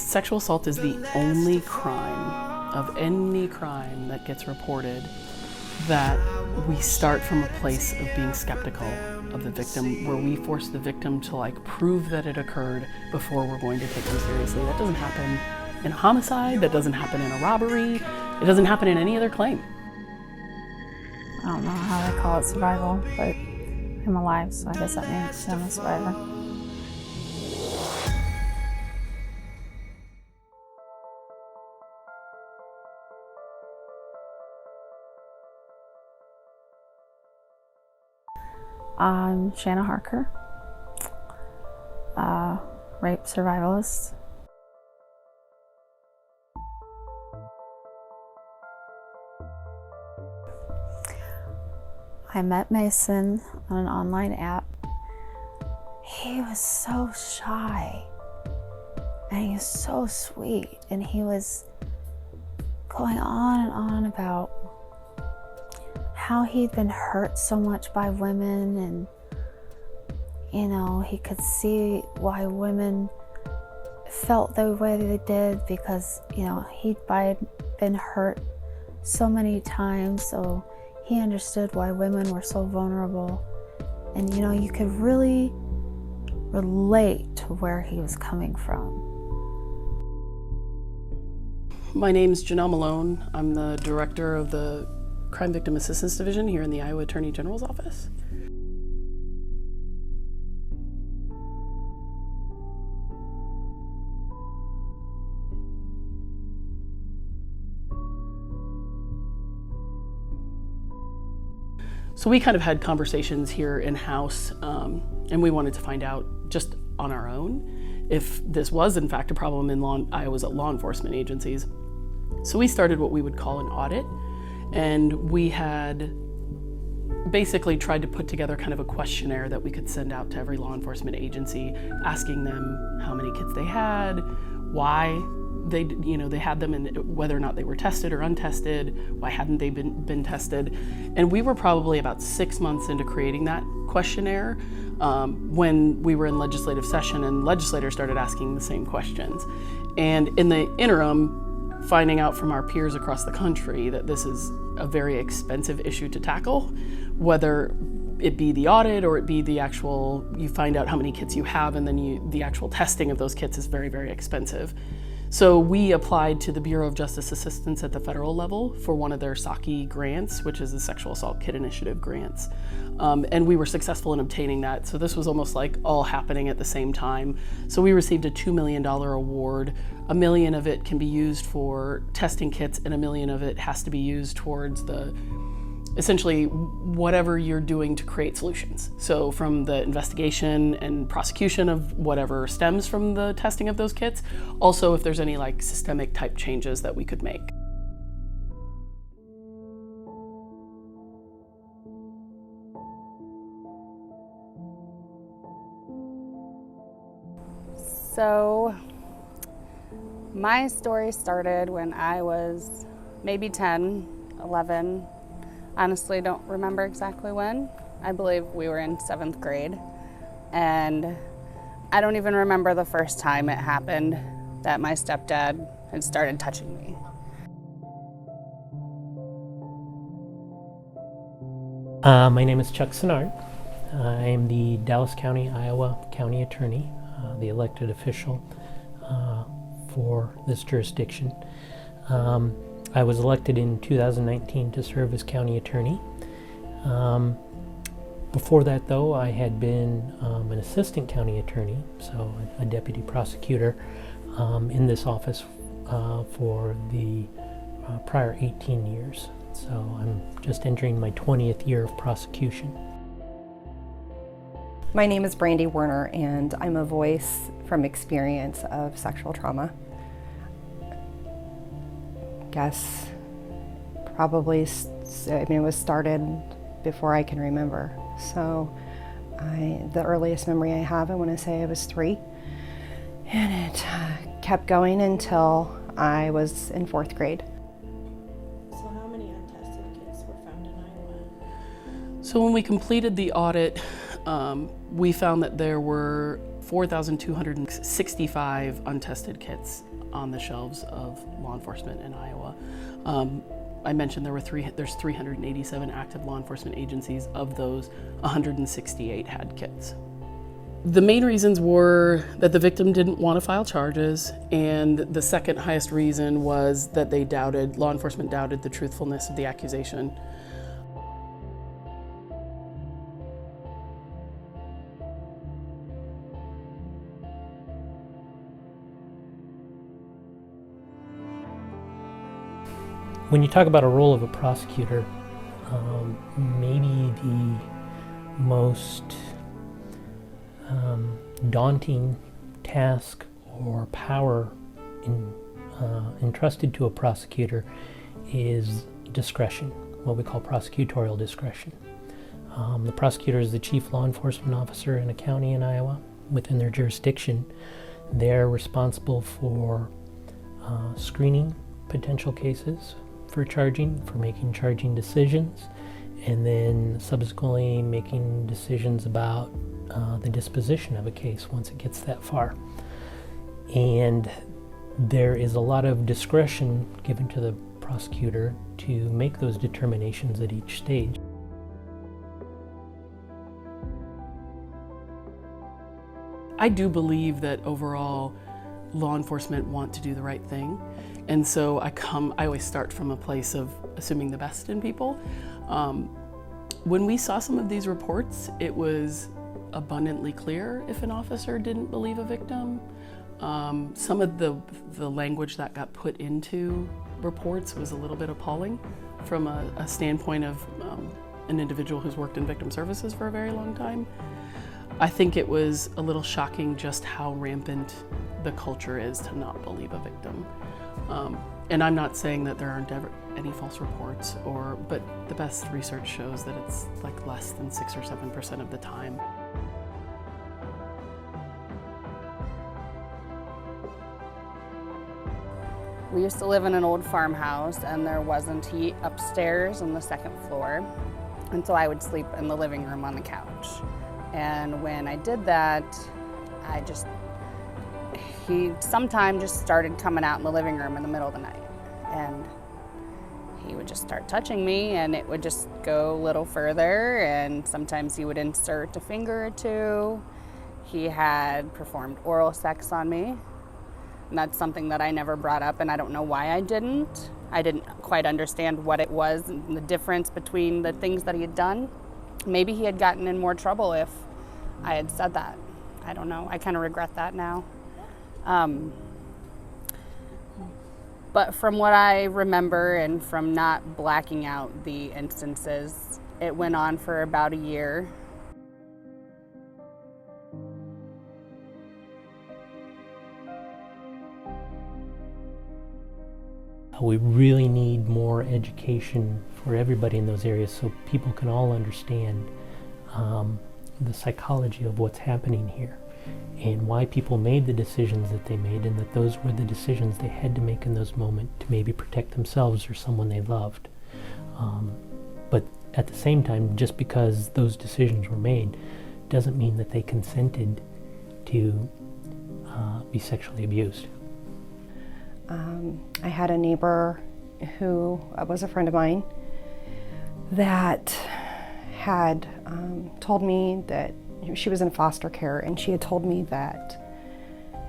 Sexual assault is the only crime of any crime that gets reported that we start from a place of being skeptical of the victim, where we force the victim to prove that it occurred before we're going to take them seriously. That doesn't happen in a homicide, that doesn't happen in a robbery, it doesn't happen in any other claim. I don't know how they call it survival, but I'm alive, so I guess that means I'm a survivor. I'm Shanna Harker, rape survivalist. I met Mason on an online app. He was so shy, and he was so sweet, and he was going on and on about how he'd been hurt so much by women, and he could see why women felt the way they did because he'd been hurt so many times, so he understood why women were so vulnerable. And you could really relate to where he was coming from. My name's Janelle Malone. I'm the director of the Crime Victim Assistance Division here in the Iowa Attorney General's office. So we kind of had conversations here in-house, and we wanted to find out just on our own if this was in fact a problem in Iowa's law enforcement agencies. So we started what we would call an audit, and we had basically tried to put together kind of a questionnaire that we could send out to every law enforcement agency, asking them how many kids they had, why they had them, and whether or not they were tested or untested, why hadn't they been tested. And we were probably about 6 months into creating that questionnaire when we were in legislative session and legislators started asking the same questions. And in the interim, finding out from our peers across the country that this is a very expensive issue to tackle, whether it be the audit or it be the actual, you find out how many kits you have, and then the actual testing of those kits is very, very expensive. So we applied to the Bureau of Justice Assistance at the federal level for one of their SAKI grants, which is the Sexual Assault Kit Initiative grants. And we were successful in obtaining that. So this was almost like all happening at the same time. So we received a $2 million award. $1 million of it can be used for testing kits, and $1 million of it has to be used towards essentially whatever you're doing to create solutions. So from the investigation and prosecution of whatever stems from the testing of those kits, also if there's any systemic type changes that we could make. So my story started when I was maybe 10, 11. Honestly, don't remember exactly when. I believe we were in 7th grade. And I don't even remember the first time it happened that my stepdad had started touching me. My name is Chuck Senard. I am the Dallas County, Iowa County Attorney, the elected official for this jurisdiction. I was elected in 2019 to serve as county attorney. Before that, though, I had been an assistant county attorney, so a deputy prosecutor in this office for the prior 18 years. So I'm just entering my 20th year of prosecution. My name is Brandy Werner, and I'm a voice from experience of sexual trauma. Guess probably, it was started before I can remember. So the earliest memory I have, I want to say I was 3. And it kept going until I was in 4th grade. So how many untested kids were found in Iowa? So when we completed the audit, we found that there were 4,265 untested kits on the shelves of law enforcement in Iowa. I mentioned there's 387 active law enforcement agencies. Of those, 168 had kits. The main reasons were that the victim didn't want to file charges, and the second highest reason was that law enforcement doubted the truthfulness of the accusation. When you talk about a role of a prosecutor, maybe the most daunting task or power entrusted to a prosecutor is discretion, what we call prosecutorial discretion. The prosecutor is the chief law enforcement officer in a county in Iowa. Within their jurisdiction, they're responsible for screening potential cases for charging, for making charging decisions, and then subsequently making decisions about the disposition of a case once it gets that far. And there is a lot of discretion given to the prosecutor to make those determinations at each stage. I do believe that overall law enforcement want to do the right thing. And so I always start from a place of assuming the best in people. When we saw some of these reports, it was abundantly clear if an officer didn't believe a victim. Some of the language that got put into reports was a little bit appalling from a standpoint of an individual who's worked in victim services for a very long time. I think it was a little shocking just how rampant the culture is to not believe a victim. And I'm not saying that there aren't ever any false reports, but the best research shows that it's like less than 6 or 7% of the time. We used to live in an old farmhouse, and there wasn't heat upstairs on the second floor, and so I would sleep in the living room on the couch. And when I did that, he sometimes just started coming out in the living room in the middle of the night, and he would just start touching me, and it would just go a little further, and sometimes he would insert a finger or two. He had performed oral sex on me, and that's something that I never brought up, and I don't know why I didn't. I didn't quite understand what it was and the difference between the things that he had done. Maybe he had gotten in more trouble if I had said that. I don't know. I kind of regret that now. But from what I remember and from not blacking out the instances, it went on for about a year. We really need more education for everybody in those areas so people can all understand the psychology of what's happening here and why people made the decisions that they made, and that those were the decisions they had to make in those moments to maybe protect themselves or someone they loved. But at the same time, just because those decisions were made doesn't mean that they consented to be sexually abused. I had a neighbor who was a friend of mine that had told me that she was in foster care, and she had told me that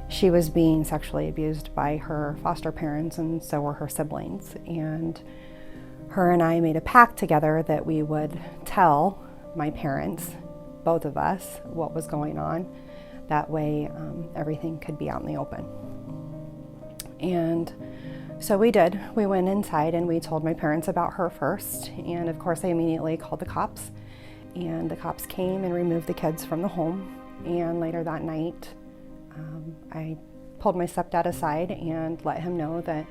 she was being sexually abused by her foster parents, and so were her siblings. And her and I made a pact together that we would tell my parents, both of us, what was going on. That way everything could be out in the open. And so we did. We went inside and we told my parents about her first, and of course I immediately called the cops, and the cops came and removed the kids from the home. And later that night I pulled my stepdad aside and let him know that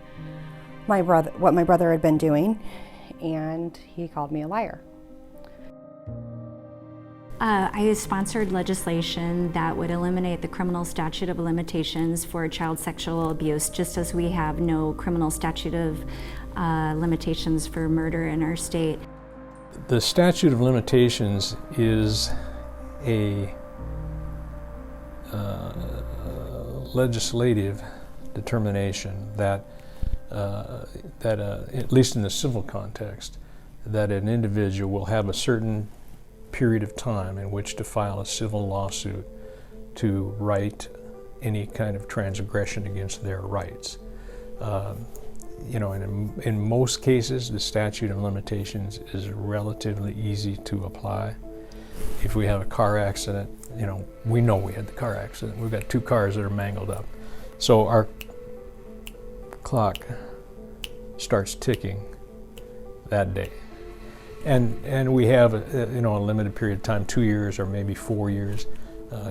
what my brother had been doing, and he called me a liar. I sponsored legislation that would eliminate the criminal statute of limitations for child sexual abuse, just as we have no criminal statute of limitations for murder in our state. The statute of limitations is a legislative determination that, at least in the civil context, that an individual will have a certain period of time in which to file a civil lawsuit to right any kind of transgression against their rights. In most cases, the statute of limitations is relatively easy to apply. If we have a car accident, we know we had the car accident. We've got 2 cars that are mangled up. So our clock starts ticking that day. And we have a limited period of time, 2 years or maybe 4 years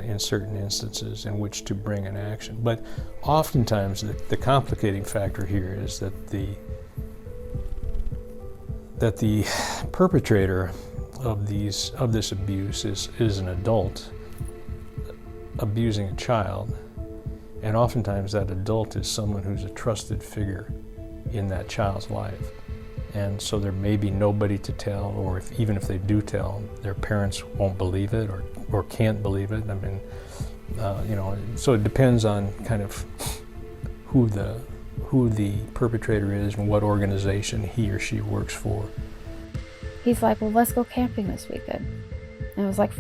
in certain instances in which to bring an action. But oftentimes the complicating factor here is that the perpetrator of this abuse is an adult abusing a child, and oftentimes that adult is someone who's a trusted figure in that child's life. And so there may be nobody to tell, or even if they do tell, their parents won't believe it or can't believe it. I mean, so it depends on kind of who the perpetrator is and what organization he or she works for. He's like, well, let's go camping this weekend. And it was like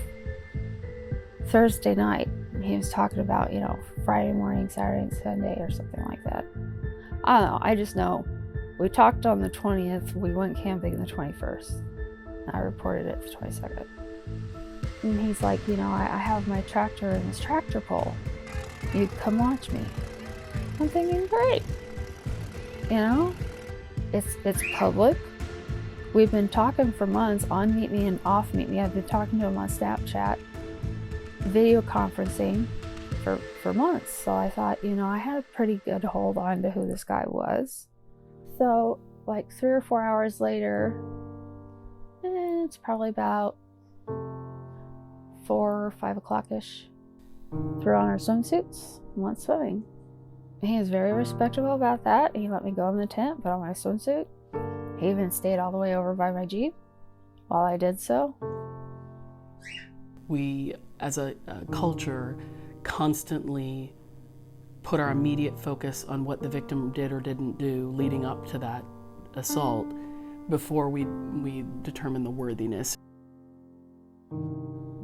Thursday night. And he was talking about, Friday morning, Saturday and Sunday or something like that. I don't know. I just know. We talked on the 20th, we went camping the 21st. I reported it the 22nd. And he's like, I have my tractor and this tractor pull. You come watch me. I'm thinking, great. It's public. We've been talking for months on Meet Me and off Meet Me. I've been talking to him on Snapchat, video conferencing for months. So I thought, I had a pretty good hold on to who this guy was. So, like 3 or 4 hours later, it's probably about 4 or 5 o'clock-ish, threw on our swimsuits and went swimming. He was very respectable about that. He let me go in the tent, put on my swimsuit. He even stayed all the way over by my Jeep while I did so. We, as a culture, constantly put our immediate focus on what the victim did or didn't do leading up to that assault before we determine the worthiness.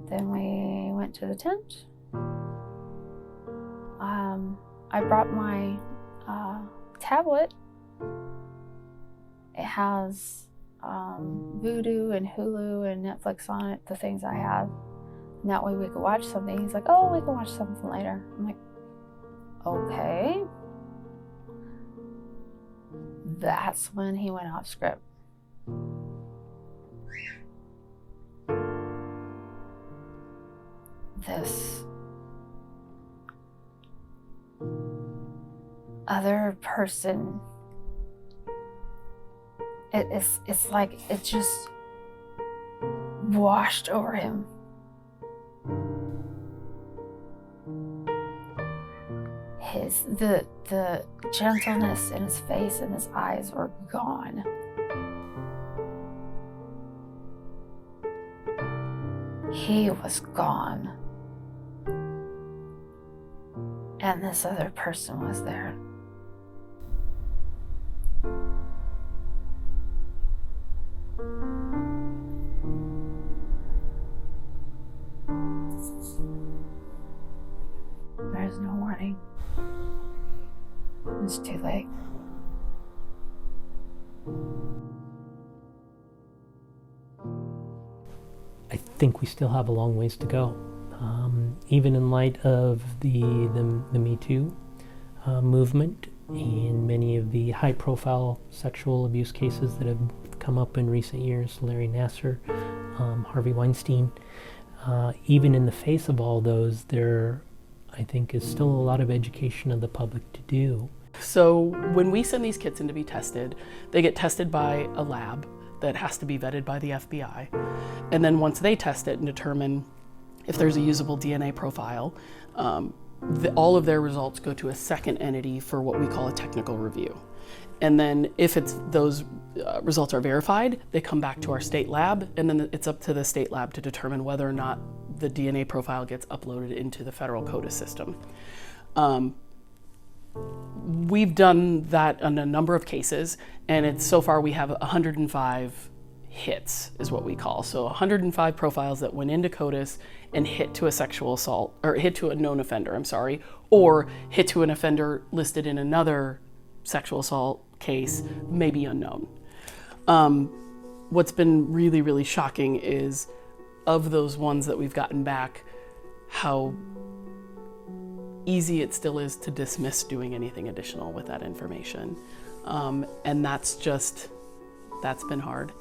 Then we went to the tent. I brought my tablet. It has Vudu and Hulu and Netflix on it, the things I have. And that way we could watch something. He's like, oh, we can watch something later. I'm like, okay. That's when he went off script. This other person, it's like it just washed over him. The gentleness in his face and his eyes were gone. He was gone. And this other person was there. There's no warning. It's too late. I think we still have a long ways to go. Even in light of the MeToo movement and many of the high-profile sexual abuse cases that have come up in recent years, Larry Nassar, Harvey Weinstein, even in the face of all those, there, I think, is still a lot of education of the public to do. So when we send these kits in to be tested, they get tested by a lab that has to be vetted by the FBI. And then once they test it and determine if there's a usable DNA profile, all of their results go to a second entity for what we call a technical review. And then if those results are verified, they come back to our state lab, and then it's up to the state lab to determine whether or not the DNA profile gets uploaded into the federal CODIS system. we've done that on a number of cases, and so far we have 105 hits is what we call. So 105 profiles that went into CODIS and hit to a sexual assault, or hit to a known offender, or hit to an offender listed in another sexual assault case, maybe unknown. What's been really, really shocking is, of those ones that we've gotten back, how easy it still is to dismiss doing anything additional with that information. And that's been hard.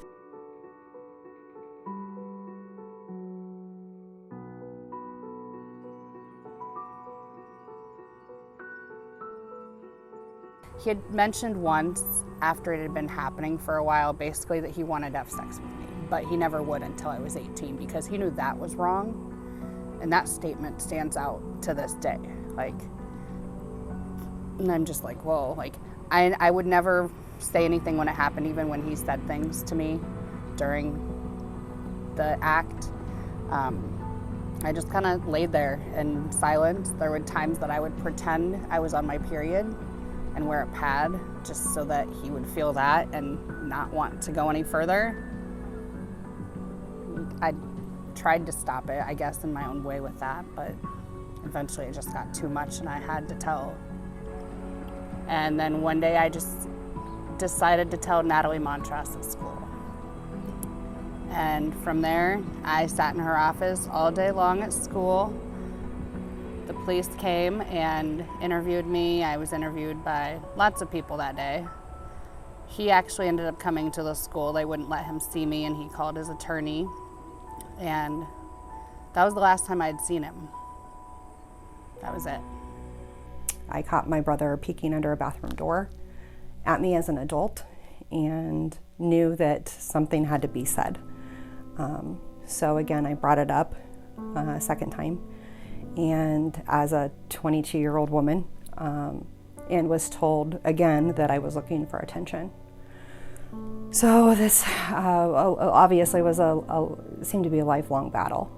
He had mentioned once, after it had been happening for a while, basically that he wanted to have sex with me, but he never would until I was 18 because he knew that was wrong. And that statement stands out to this day. And I'm just like, whoa, I would never say anything when it happened, even when he said things to me during the act. I just kind of laid there in silence. There were times that I would pretend I was on my period and wear a pad just so that he would feel that and not want to go any further. I tried to stop it, I guess, in my own way with that, but eventually it just got too much and I had to tell. And then one day I just decided to tell Natalie Montross at school. And from there, I sat in her office all day long at school. The police came and interviewed me. I was interviewed by lots of people that day. He actually ended up coming to the school. They wouldn't let him see me, and he called his attorney. And that was the last time I'd seen him. That was it. I caught my brother peeking under a bathroom door at me as an adult and knew that something had to be said. So again, I brought it up a second time, and as a 22-year-old woman, and was told again that I was looking for attention. So this obviously was seemed to be a lifelong battle.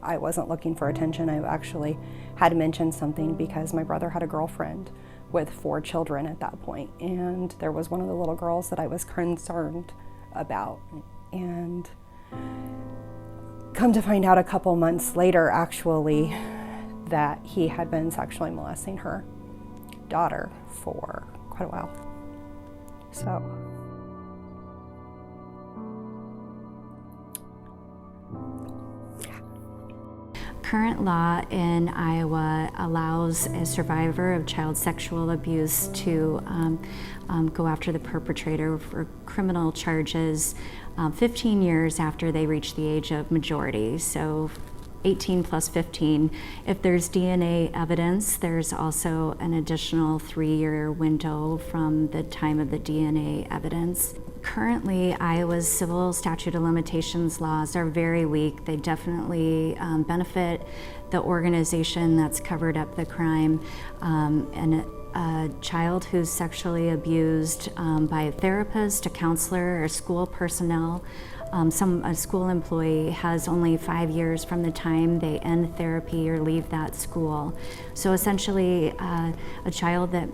I wasn't looking for attention. I actually had mentioned something because my brother had a girlfriend with 4 children at that point, and there was one of the little girls that I was concerned about. And come to find out a couple months later, actually, that he had been sexually molesting her daughter for quite a while. So. Current law in Iowa allows a survivor of child sexual abuse to go after the perpetrator for criminal charges 15 years after they reach the age of majority. So 18 plus 15. If there's DNA evidence, there's also an additional 3-year window from the time of the DNA evidence. Currently, Iowa's civil statute of limitations laws are very weak. They definitely benefit the organization that's covered up the crime. And a child who's sexually abused by a therapist, a counselor, or school personnel, a school employee has only 5 years from the time they end therapy or leave that school. So essentially, a child that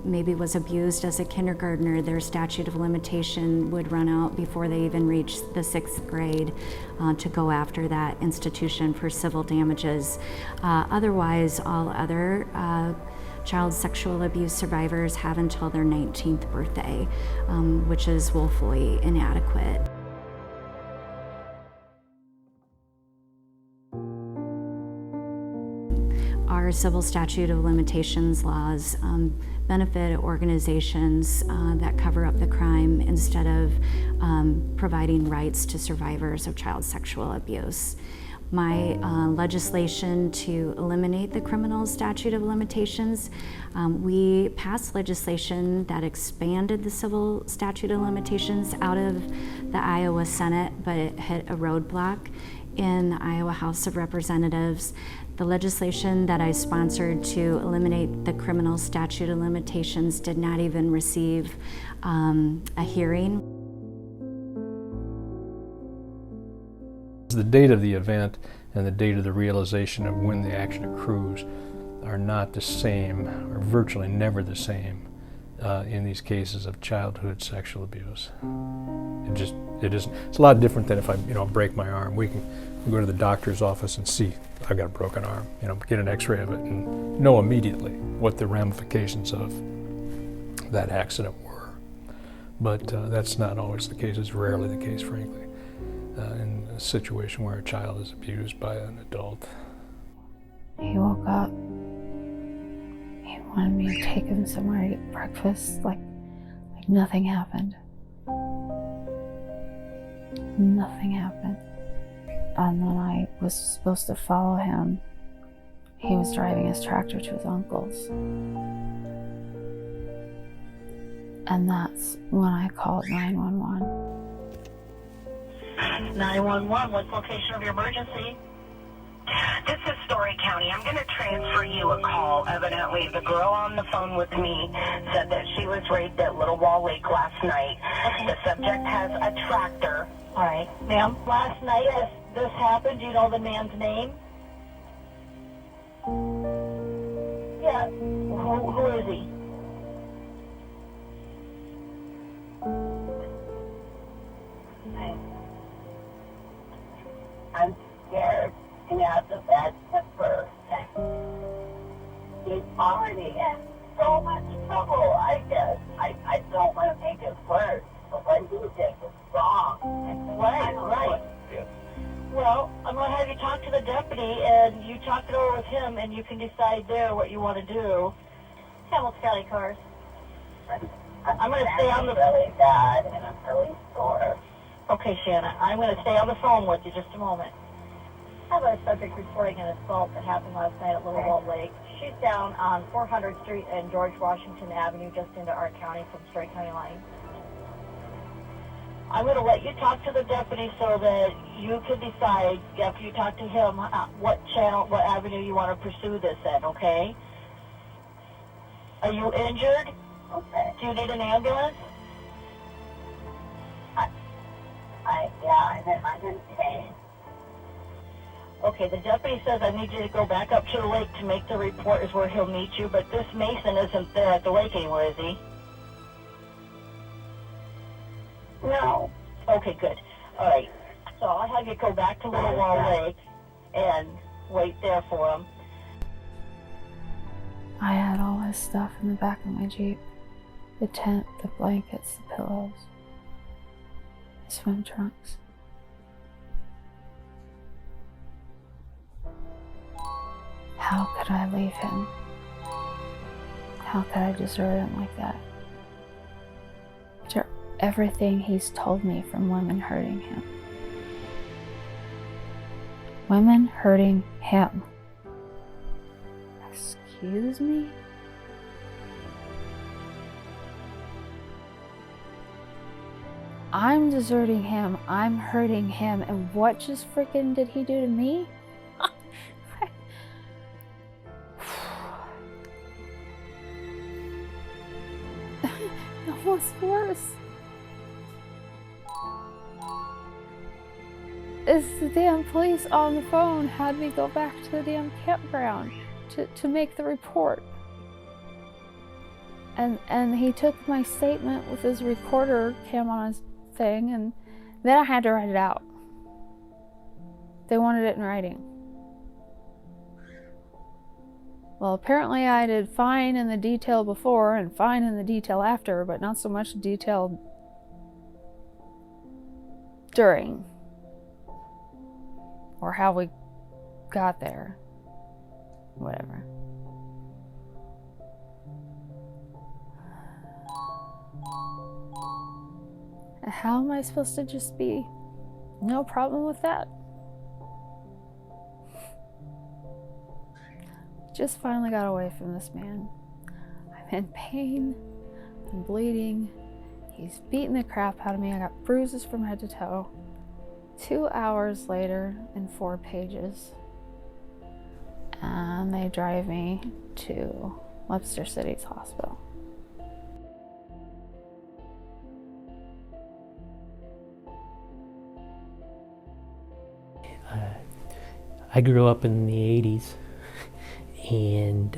maybe was abused as a kindergartner, their statute of limitation would run out before they even reach the 6th grade to go after that institution for civil damages. Otherwise, all other child sexual abuse survivors have until their 19th birthday, which is woefully inadequate. Our civil statute of limitations laws benefit organizations that cover up the crime instead of providing rights to survivors of child sexual abuse. My legislation to eliminate the criminal statute of limitations, we passed legislation that expanded the civil statute of limitations out of the Iowa Senate, but it hit a roadblock in the Iowa House of Representatives. The legislation that I sponsored to eliminate the criminal statute of limitations did not even receive a hearing. The date of the event and the date of the realization of when the action accrues are not the same, or virtually never the same, in these cases of childhood sexual abuse. It isn't. It's a lot different than if I, break my arm. We can go to the doctor's office and see I've got a broken arm. Get an X-ray of it and know immediately what the ramifications of that accident were. But that's not always the case. It's rarely the case, frankly, in a situation where a child is abused by an adult. He woke up. He wanted me to take him somewhere to get breakfast, like nothing happened. Nothing happened. And then I was supposed to follow him. He was driving his tractor to his uncle's. And that's when I called 911. 911, what's the location of your emergency? This is Story County. I'm going to transfer you a call. Evidently, the girl on the phone with me said that she was raped at Little Wall Lake last night. Okay. The subject has a tractor. All right. Ma'am? Last night this happened. Do you know the man's name? Yeah. Who is he? I'm scared. He has a bad temper. He's already in so much trouble, I guess. I don't want to make it worse, but what he did was wrong. Right. Well, I'm going to have you talk to the deputy, and you talk it over with him, and you can decide there what you want to do. Hamilton County cars. I'm going to stay on the... really bad, and I'm really sore. Okay, Shanna, I'm going to stay on the phone with you just a moment. I have a subject reporting an assault that happened last night at Little Wall Lake. She's down on 400th Street and George Washington Avenue, just into our county from Story County line. I'm going to let you talk to the deputy so that you can decide, after you talk to him, what avenue you want to pursue this in, okay? Are you injured? Okay. Do you need an ambulance? I'm in pain. Okay, the deputy says I need you to go back up to the lake to make the report is where he'll meet you, but this Mason isn't there at the lake anymore, is he? No. Okay, good. All right. So I'll have you go back to Little Wall Lake and wait there for him. I had all his stuff in the back of my Jeep. The tent, the blankets, the pillows, the swim trunks. How could I leave him? How could I desert him like that? After everything he's told me from women hurting him. Women hurting him. Excuse me? I'm deserting him, I'm hurting him, and what just freaking did he do to me? What's worse is the damn police on the phone had me go back to the damn campground to make the report. And he took my statement with his recorder cam on his thing, and then I had to write it out. They wanted it in writing. Well, apparently I did fine in the detail before and fine in the detail after, but not so much detail during, or how we got there. Whatever. How am I supposed to just be no problem with that? Just finally got away from this man. I'm in pain, I'm bleeding, he's beating the crap out of me, I got bruises from head to toe. 2 hours later and 4 pages. And they drive me to Webster City's hospital. I grew up in the 80s, And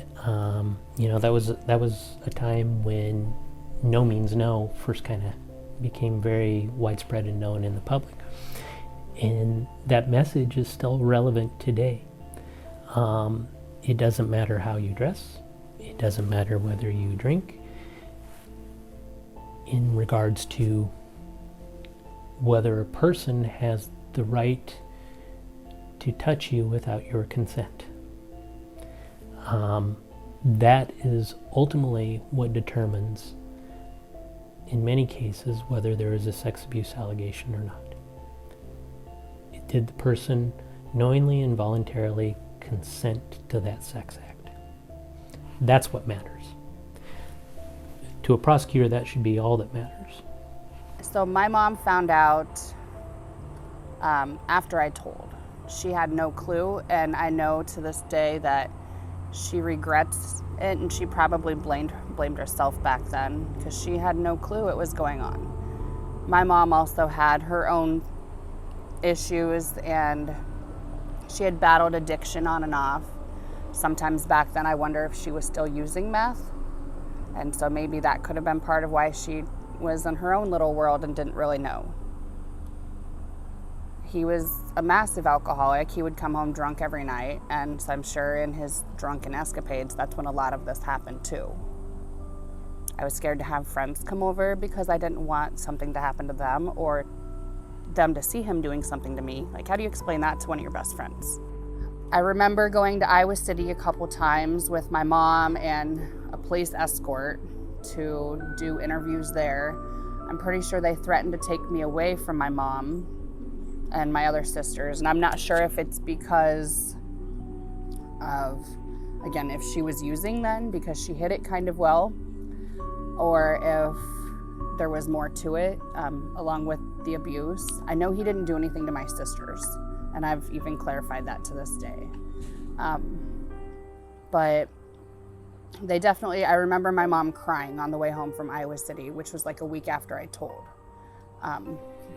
that was a time when no means no first kind of became very widespread and known in the public. And that message is still relevant today. It doesn't matter how you dress. It doesn't matter whether you drink. In regards to whether a person has the right to touch you without your consent. That is ultimately what determines, in many cases, whether there is a sex abuse allegation or not. Did the person knowingly and voluntarily consent to that sex act? That's what matters. To a prosecutor, that should be all that matters. So my mom found out after I told. She had no clue, and I know to this day that she regrets it, and she probably blamed herself back then because she had no clue it was going on. My mom also had her own issues, and she had battled addiction on and off. Sometimes back then I wonder if she was still using meth, and so maybe that could have been part of why she was in her own little world and didn't really know. He was a massive alcoholic. He would come home drunk every night, and so I'm sure in his drunken escapades, that's when a lot of this happened too. I was scared to have friends come over because I didn't want something to happen to them or them to see him doing something to me. Like, how do you explain that to one of your best friends? I remember going to Iowa City a couple times with my mom and a police escort to do interviews there. I'm pretty sure they threatened to take me away from my mom and my other sisters, and I'm not sure if it's because of, again, if she was using then because she hid it kind of well, or if there was more to it along with the abuse. I know he didn't do anything to my sisters, and I've even clarified that to this day. But they definitely, I remember my mom crying on the way home from Iowa City, which was like a week after I told.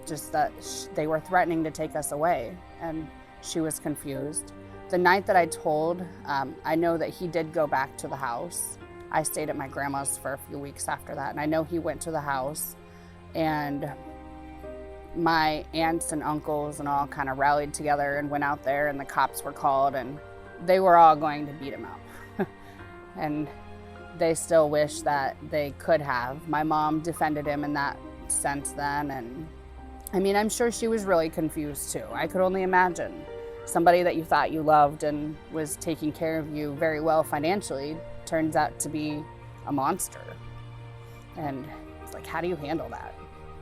Just that they were threatening to take us away, and she was confused. The night that I told, I know that he did go back to the house. I stayed at my grandma's for a few weeks after that, and I know he went to the house, and my aunts and uncles and all kind of rallied together and went out there, and the cops were called, and they were all going to beat him up. And they still wish that they could have. My mom defended him in that sense then, and I mean, I'm sure she was really confused too. I could only imagine somebody that you thought you loved and was taking care of you very well financially turns out to be a monster. And it's like, how do you handle that?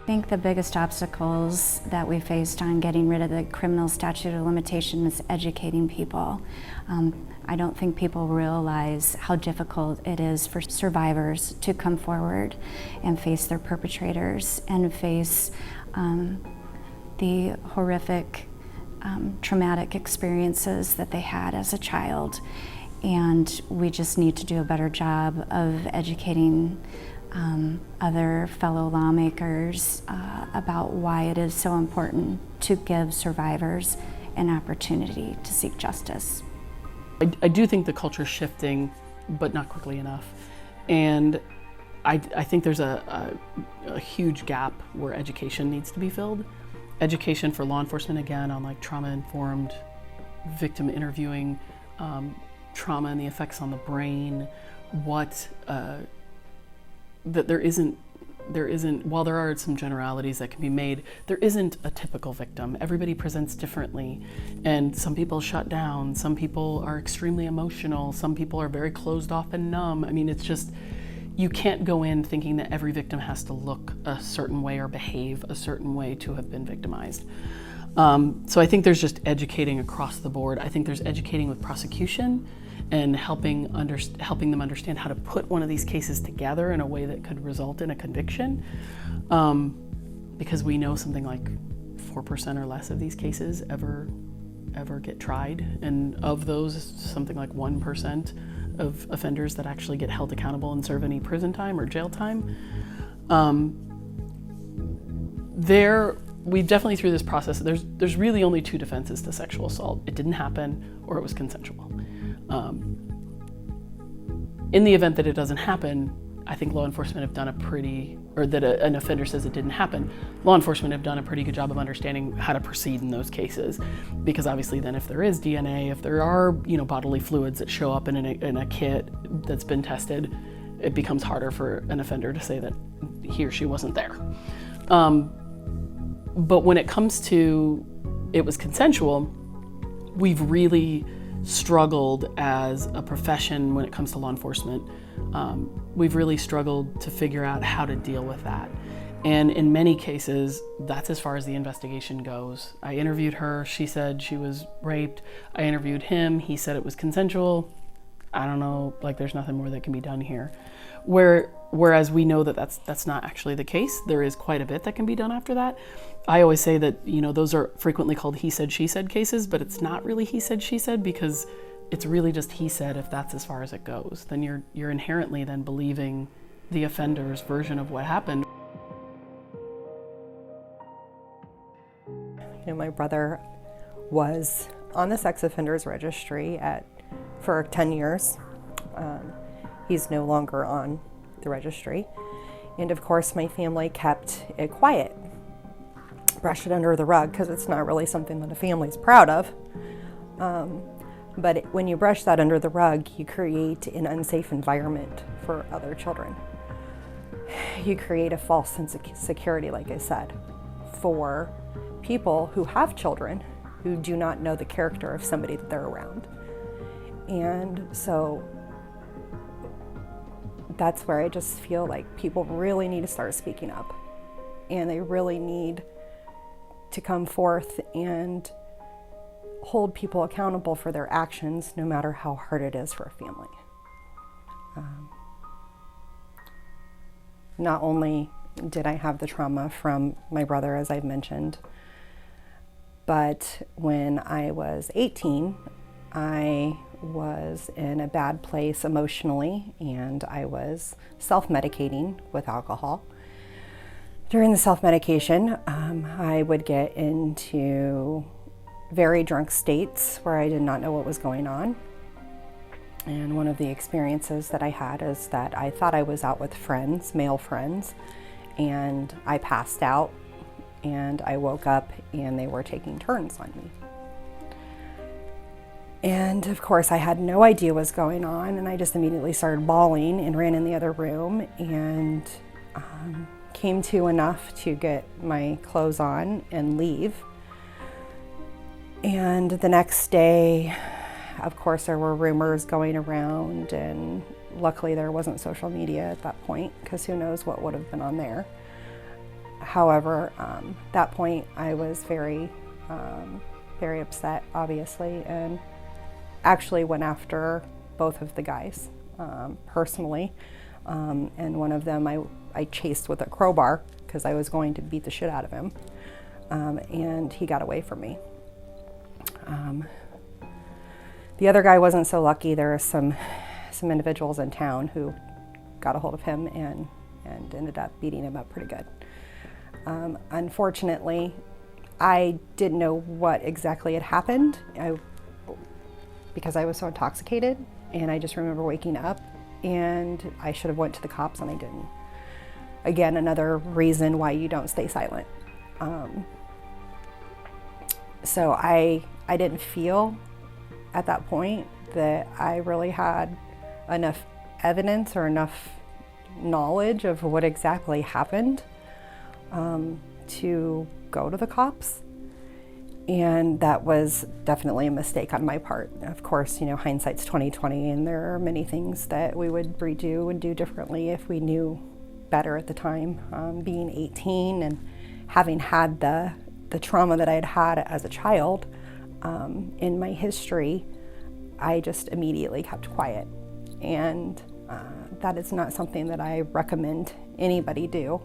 I think the biggest obstacles that we faced on getting rid of the criminal statute of limitations is educating people. I don't think people realize how difficult it is for survivors to come forward and face their perpetrators and face the horrific, traumatic experiences that they had as a child. And we just need to do a better job of educating other fellow lawmakers about why it is so important to give survivors an opportunity to seek justice. I do think the culture's shifting, but not quickly enough. And I think there's a huge gap where education needs to be filled. Education for law enforcement, again, on like trauma-informed victim interviewing, trauma and the effects on the brain, that there isn't, while there are some generalities that can be made, there isn't a typical victim. Everybody presents differently, and some people shut down, some people are extremely emotional, some people are very closed off and numb. I mean, it's just, you can't go in thinking that every victim has to look a certain way or behave a certain way to have been victimized. So I think there's just educating across the board. I think there's educating with prosecution and helping them understand how to put one of these cases together in a way that could result in a conviction. Because we know something like 4% or less of these cases ever get tried. And of those, something like 1% of offenders that actually get held accountable and serve any prison time or jail time. We definitely, through this process, there's really only two defenses to sexual assault. It didn't happen, or it was consensual. in the event that it doesn't happen, I think law enforcement have done an offender says it didn't happen, law enforcement have done a pretty good job of understanding how to proceed in those cases. Because obviously then if there is DNA, if there are, bodily fluids that show up in a kit that's been tested, it becomes harder for an offender to say that he or she wasn't there. But when it comes to it was consensual, we've really struggled as a profession when it comes to law enforcement. We've really struggled to figure out how to deal with that. And in many cases, that's as far as the investigation goes. I interviewed her, she said she was raped. I interviewed him, he said it was consensual. I don't know, there's nothing more that can be done here. Whereas we know that that's not actually the case. There is quite a bit that can be done after that. I always say that, those are frequently called he said, she said cases, but it's not really he said, she said, because it's really just he said if that's as far as it goes. Then you're inherently then believing the offender's version of what happened. My brother was on the sex offenders registry for 10 years. He's no longer on the registry. And of course, my family kept it quiet, brushed it under the rug, because it's not really something that a family's proud of. But when you brush that under the rug, you create an unsafe environment for other children. You create a false sense of security, like I said, for people who have children who do not know the character of somebody that they're around. And so that's where I just feel like people really need to start speaking up, and they really need to come forth and hold people accountable for their actions, no matter how hard it is for a family. Not only did I have the trauma from my brother, as I've mentioned, but when I was 18, I was in a bad place emotionally, and I was self-medicating with alcohol. During the self-medication, I would get into very drunk states where I did not know what was going on. And one of the experiences that I had is that I thought I was out with friends, male friends, and I passed out, and I woke up and they were taking turns on me. And of course I had no idea what was going on, and I just immediately started bawling and ran in the other room and came to enough to get my clothes on and leave. And the next day, of course, there were rumors going around, and luckily there wasn't social media at that point, because who knows what would have been on there. However, that point I was very upset, obviously, and actually went after both of the guys personally. And one of them I chased with a crowbar because I was going to beat the shit out of him, and he got away from me. The other guy wasn't so lucky. There were some individuals in town who got a hold of him and ended up beating him up pretty good. Unfortunately, I didn't know what exactly had happened because I was so intoxicated, and I just remember waking up, and I should have went to the cops, and I didn't. Again, another reason why you don't stay silent. So I didn't feel at that point that I really had enough evidence or enough knowledge of what exactly happened to go to the cops. And that was definitely a mistake on my part. Of course, hindsight's 20/20, and there are many things that we would redo and do differently if we knew better at the time. Being 18 and having had the trauma that I had had as a child in my history, I just immediately kept quiet. And that is not something that I recommend anybody do.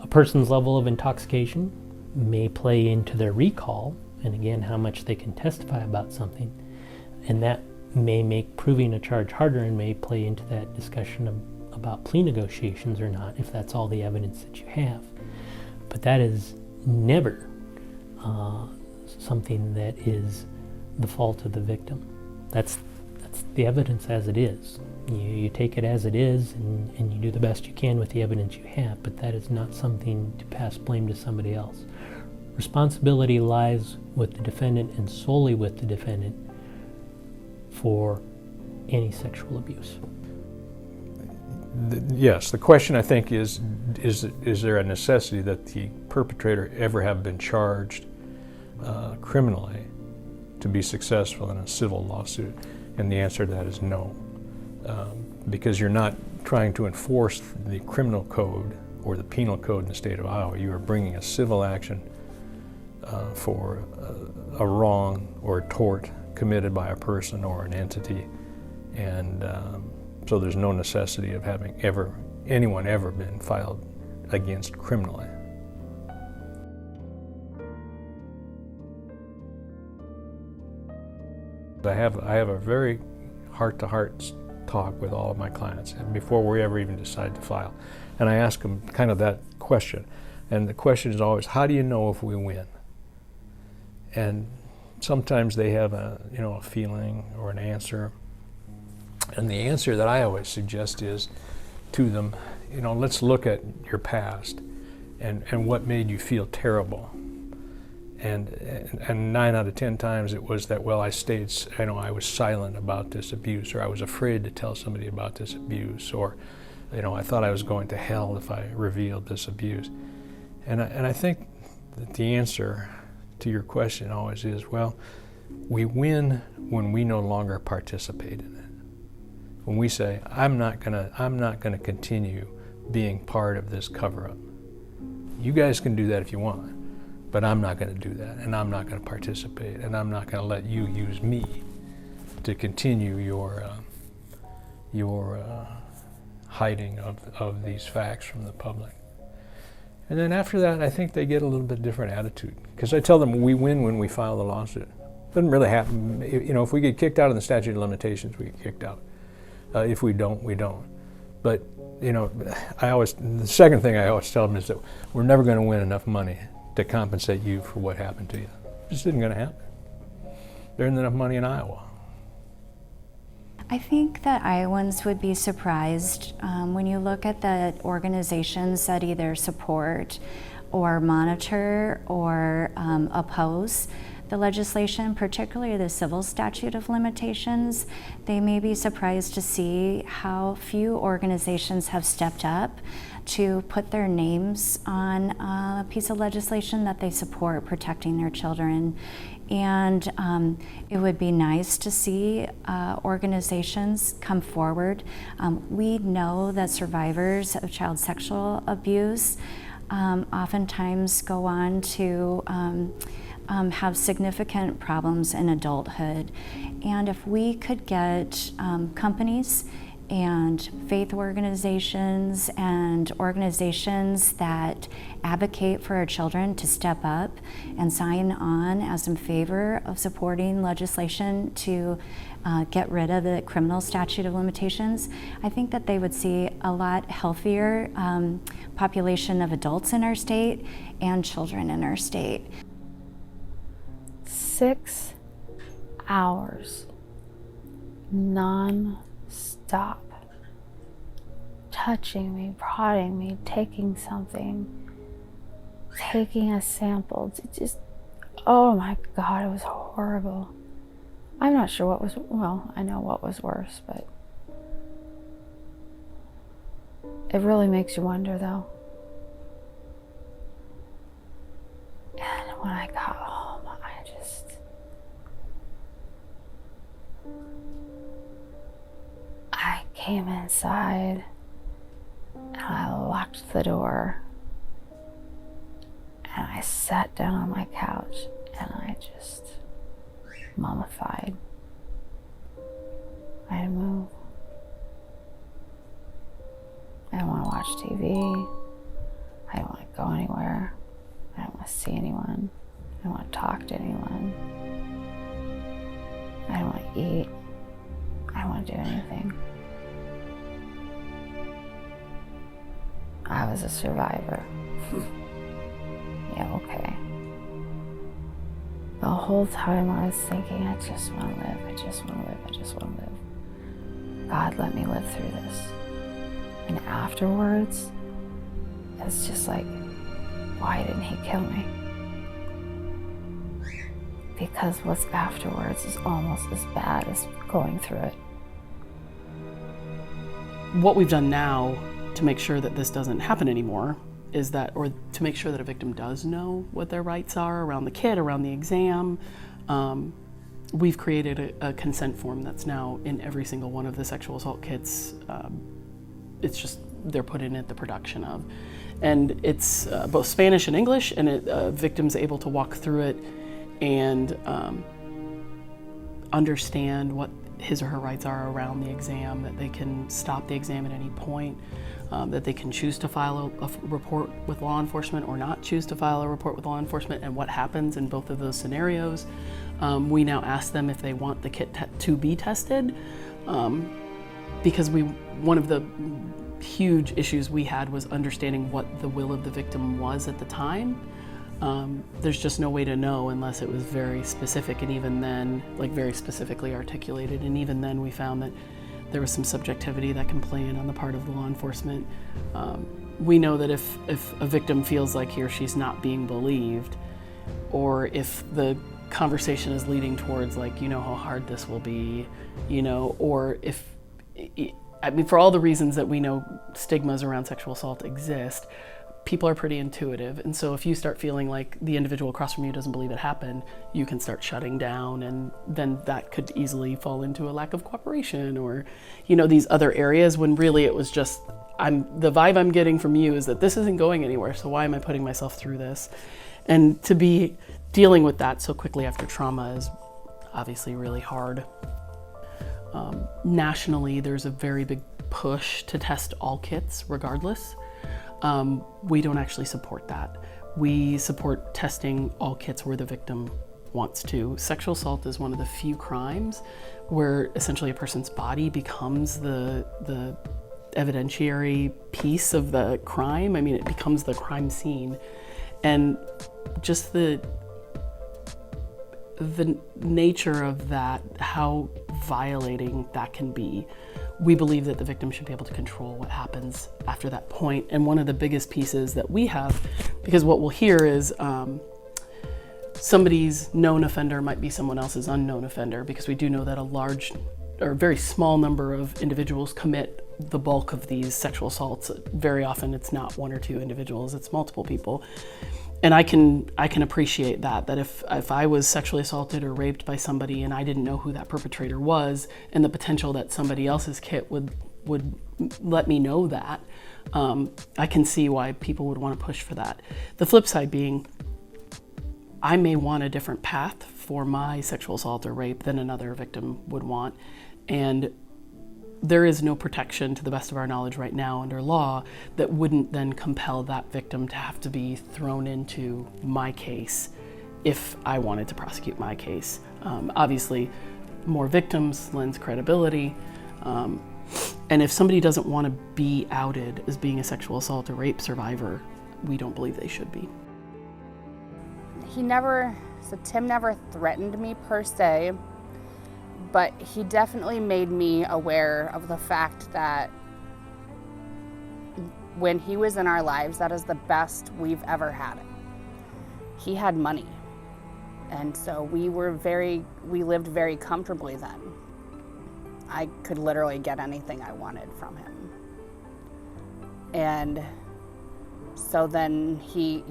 A person's level of intoxication may play into their recall, and again, how much they can testify about something, and that may make proving a charge harder and may play into that discussion about plea negotiations or not, if that's all the evidence that you have. But that is never something that is the fault of the victim. That's that's the evidence as it is. You take it as it is, and you do the best you can with the evidence you have, but that is not something to pass blame to somebody else. Responsibility lies with the defendant and solely with the defendant for any sexual abuse. Yes, the question I think is there a necessity that the perpetrator ever have been charged criminally to be successful in a civil lawsuit? And the answer to that is no. Because you're not trying to enforce the criminal code or the penal code in the state of Iowa. You are bringing a civil action for a wrong or a tort committed by a person or an entity. And so there's no necessity of having anyone ever been filed against criminally. I have a very heart-to-heart talk with all of my clients before we ever even decide to file. And I ask them kind of that question. And the question is always, how do you know if we win? And sometimes they have a feeling or an answer. And the answer that I always suggest is to them, let's look at your past and what made you feel terrible. And 9 out of 10 times it was that, well, I was silent about this abuse, or I was afraid to tell somebody about this abuse, or, I thought I was going to hell if I revealed this abuse. And I think that the answer to your question always is, well, we win when we no longer participate in it. When we say, I'm not gonna continue being part of this cover-up. You guys can do that if you want, but I'm not going to do that, and I'm not going to participate, and I'm not going to let you use me to continue your hiding of these facts from the public. And then after that, I think they get a little bit different attitude, because I tell them we win when we file the lawsuit. Doesn't really happen. If we get kicked out of the statute of limitations, we get kicked out. If we don't, we don't. But the second thing I always tell them is that we're never going to win enough money to compensate you for what happened to you. It just isn't going to happen. There isn't enough money in Iowa. I think that Iowans would be surprised when you look at the organizations that either support or monitor or oppose the legislation, particularly the civil statute of limitations. They may be surprised to see how few organizations have stepped up to put their names on a piece of legislation that they support protecting their children. And it would be nice to see organizations come forward. We know that survivors of child sexual abuse oftentimes go on to have significant problems in adulthood. And if we could get companies and faith organizations and organizations that advocate for our children to step up and sign on as in favor of supporting legislation to get rid of the criminal statute of limitations, I think that they would see a lot healthier population of adults in our state and children in our state. 6 hours non-stop, touching me, prodding me, taking something, taking a sample. It just, oh my God, it was horrible. I'm not sure what was, well, I know what was worse, but it really makes you wonder though. And when I got home, I came inside and I locked the door and I sat down on my couch and I just mummified. I didn't move. I didn't want to watch TV. I didn't want to go anywhere. I didn't want to see anyone. I didn't want to talk to anyone. I didn't want to eat. I didn't want to do anything. I was a survivor. Yeah, okay. The whole time I was thinking, I just want to live, I just want to live, I just want to live. God, let me live through this. And afterwards, it's just like, why didn't he kill me? Because what's afterwards is almost as bad as going through it. What we've done now to make sure that this doesn't happen anymore is that, or to make sure that a victim does know what their rights are around the kit, around the exam, we've created a consent form that's now in every single one of the sexual assault kits. It's just, they're put in at the production of. And it's both Spanish and English, and victim's able to walk through it and understand what his or her rights are around the exam, that they can stop the exam at any point, that they can choose to file a report with law enforcement or not choose to file a report with law enforcement, and what happens in both of those scenarios. We now ask them if they want the kit to be tested, because one of the huge issues we had was understanding what the will of the victim was at the time. There's just no way to know unless it was very specific, and even then, like very specifically articulated, and even then we found that there was some subjectivity that can play in on the part of the law enforcement. We know that if a victim feels like he or she's not being believed, or if the conversation is leading towards like, you know how hard this will be, you know, or if, I mean, for all the reasons that we know stigmas around sexual assault exist, people are pretty intuitive. And so if you start feeling like the individual across from you doesn't believe it happened, you can start shutting down, and then that could easily fall into a lack of cooperation, or, you know, these other areas, when really it was just, the vibe I'm getting from you is that this isn't going anywhere, so why am I putting myself through this? And to be dealing with that so quickly after trauma is obviously really hard. Nationally, there's a very big push to test all kits regardless. We don't actually support that. We support testing all kits where the victim wants to. Sexual assault is one of the few crimes where essentially a person's body becomes the evidentiary piece of the crime. I mean, it becomes the crime scene. And just the nature of that, how violating that can be, we believe that the victim should be able to control what happens after that point. And one of the biggest pieces that we have, because what we'll hear is somebody's known offender might be someone else's unknown offender, because we do know that a large or very small number of individuals commit the bulk of these sexual assaults. Very often it's not one or two individuals, it's multiple people. And I can appreciate that if I was sexually assaulted or raped by somebody and I didn't know who that perpetrator was, and the potential that somebody else's kit would let me know that, I can see why people would want to push for that. The flip side being, I may want a different path for my sexual assault or rape than another victim would want. And there is no protection, to the best of our knowledge right now under law, that wouldn't then compel that victim to have to be thrown into my case if I wanted to prosecute my case. Obviously, more victims lends credibility. And if somebody doesn't want to be outed as being a sexual assault or rape survivor, we don't believe they should be. Tim never threatened me per se, but he definitely made me aware of the fact that when he was in our lives, that is the best we've ever had it. He had money. And so we lived very comfortably then. I could literally get anything I wanted from him. And so then he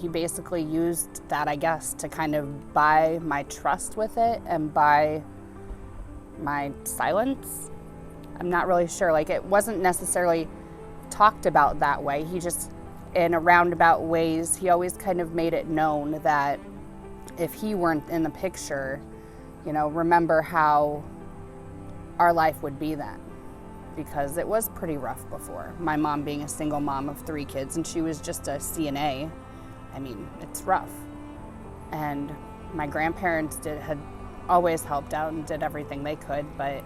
basically used that, I guess, to kind of buy my trust with it and buy my silence. I'm not really sure. Like, it wasn't necessarily talked about that way. He just, in a roundabout ways, he always kind of made it known that if he weren't in the picture, remember how our life would be then. Because it was pretty rough before. My mom being a single mom of 3 kids, and she was just a CNA. I mean, it's rough. And my grandparents had always helped out and did everything they could, but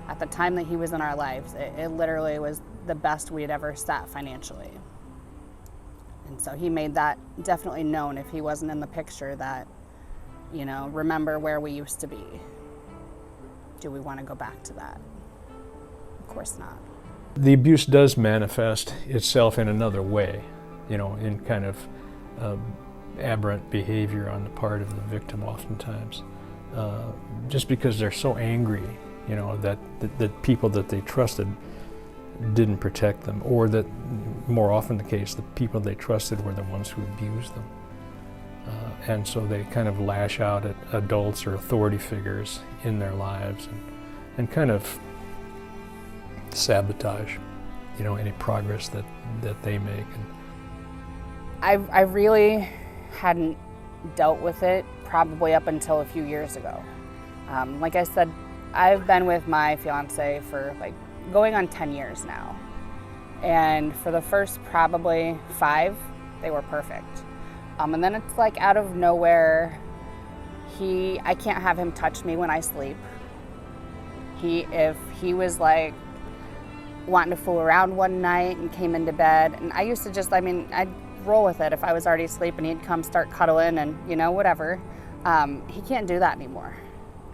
at the time that he was in our lives, it literally was the best we had ever sat financially. And so he made that definitely known if he wasn't in the picture that, you know, remember where we used to be. Do we want to go back to that? Of course not. The abuse does manifest itself in another way, you know, in kind of aberrant behavior on the part of the victim oftentimes. Just because they're so angry, you know, that people that they trusted didn't protect them, or that more often the case, the people they trusted were the ones who abused them. And so they kind of lash out at adults or authority figures in their lives and kind of sabotage, you know, any progress that they make. And I really hadn't dealt with it probably up until a few years ago. Like I said, I've been with my fiance for like going on 10 years now. And for the first probably 5, they were perfect. And then it's like out of nowhere, I can't have him touch me when I sleep. If he was like wanting to fool around one night and came into bed, and I used to just, I'd roll with it if I was already asleep and he'd come start cuddling and, you know, whatever. He can't do that anymore.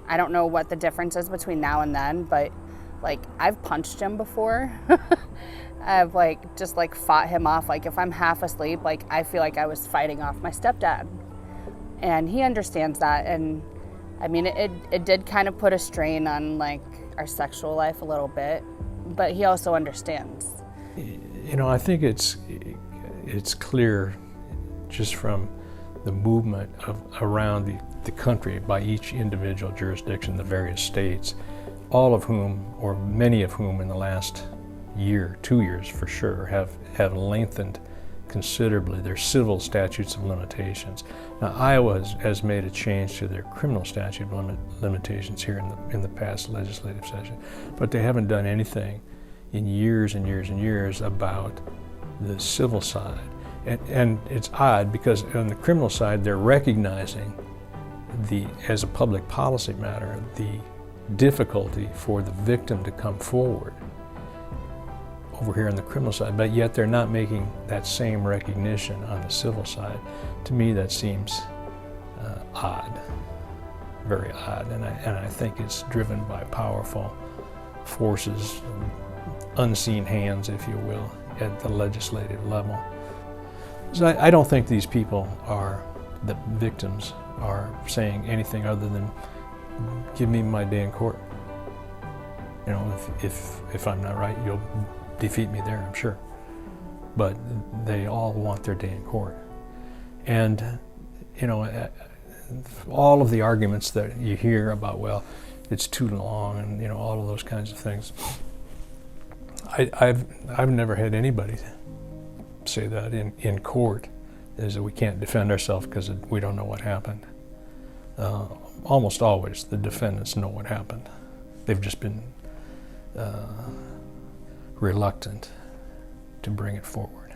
I don't know what the difference is between now and then, but like I've punched him before. I've just fought him off. Like if I'm half asleep, like I feel like I was fighting off my stepdad, and he understands that. And I mean, it did kind of put a strain on like our sexual life a little bit, but he also understands. You know, I think it's clear just from the movement around the country by each individual jurisdiction, the various states, all of whom, or many of whom in the last year, 2 years for sure, have lengthened considerably their civil statutes of limitations. Now, Iowa has made a change to their criminal statute of limitations here in the past legislative session, but they haven't done anything in years and years and years about the civil side. And it's odd because on the criminal side, they're recognizing as a public policy matter, the difficulty for the victim to come forward over here on the criminal side, but yet they're not making that same recognition on the civil side. To me, that seems odd, very odd, and I think it's driven by powerful forces, unseen hands, if you will, at the legislative level. So I don't think these people the victims are saying anything other than, give me my day in court. You know, if I'm not right, you'll defeat me there, I'm sure. But they all want their day in court. And, you know, all of the arguments that you hear about, well, it's too long, and, you know, all of those kinds of things. I've never had anybody say that in court, is that we can't defend ourselves because we don't know what happened. Almost always the defendants know what happened. They've just been reluctant to bring it forward.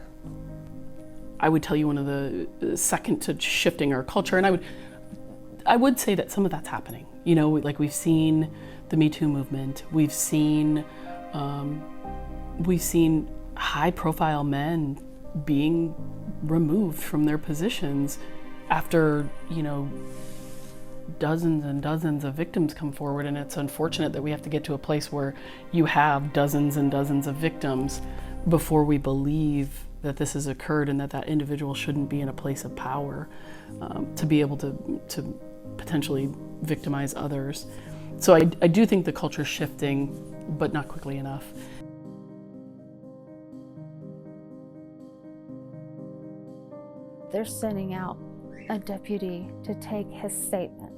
I would tell you one of the second to shifting our culture, and I would say that some of that's happening. You know, like we've seen the MeToo movement, we've seen high-profile men being removed from their positions after, you know, dozens and dozens of victims come forward, and it's unfortunate that we have to get to a place where you have dozens and dozens of victims before we believe that this has occurred and that individual shouldn't be in a place of power to be able to potentially victimize others. So I do think the culture's shifting, but not quickly enough. They're sending out a deputy to take his statement.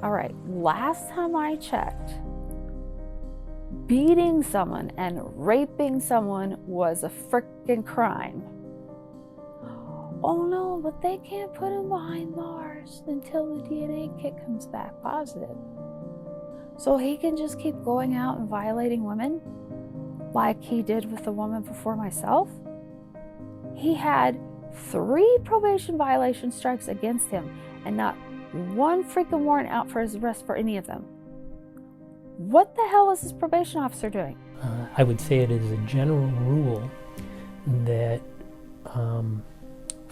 All right, last time I checked, beating someone and raping someone was a freaking crime. Oh no, but they can't put him behind bars until the DNA kit comes back positive. So he can just keep going out and violating women like he did with the woman before myself? He had 3 probation violation strikes against him and not one freaking warrant out for his arrest for any of them. What the hell is this probation officer doing? I would say it is a general rule that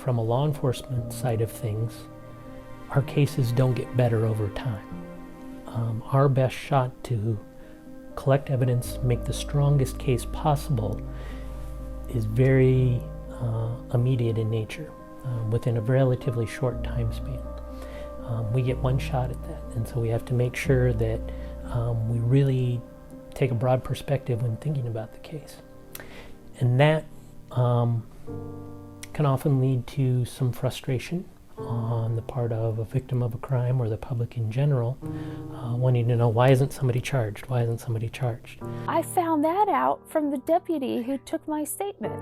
from a law enforcement side of things, our cases don't get better over time. Our best shot to collect evidence, make the strongest case possible, is very immediate in nature, within a relatively short time span. We get one shot at that, and so we have to make sure that we really take a broad perspective when thinking about the case. And that can often lead to some frustration on the part of a victim of a crime or the public in general, wanting to know, why isn't somebody charged? Why isn't somebody charged? I found that out from the deputy who took my statement.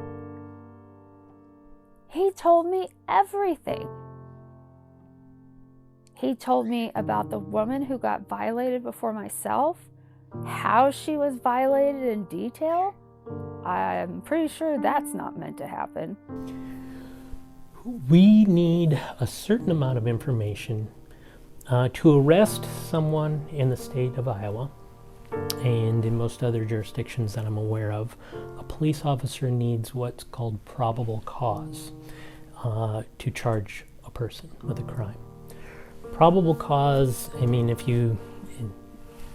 He told me everything. He told me about the woman who got violated before myself, how she was violated in detail. I'm pretty sure that's not meant to happen. We need a certain amount of information to arrest someone in the state of Iowa, and in most other jurisdictions that I'm aware of. A police officer needs what's called probable cause to charge a person with a crime. Probable cause, I mean, if you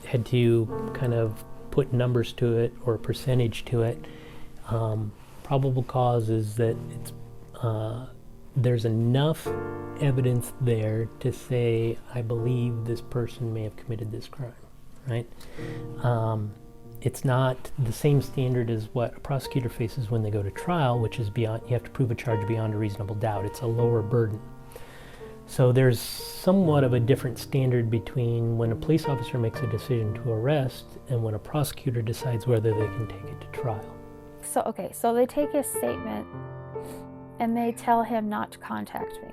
had to kind of put numbers to it or a percentage to it, probable cause is that it's there's enough evidence there to say, I believe this person may have committed this crime, right? It's not the same standard as what a prosecutor faces when they go to trial, which is beyond, you have to prove a charge beyond a reasonable doubt. It's a lower burden. So there's somewhat of a different standard between when a police officer makes a decision to arrest and when a prosecutor decides whether they can take it to trial. So they take his statement and they tell him not to contact me.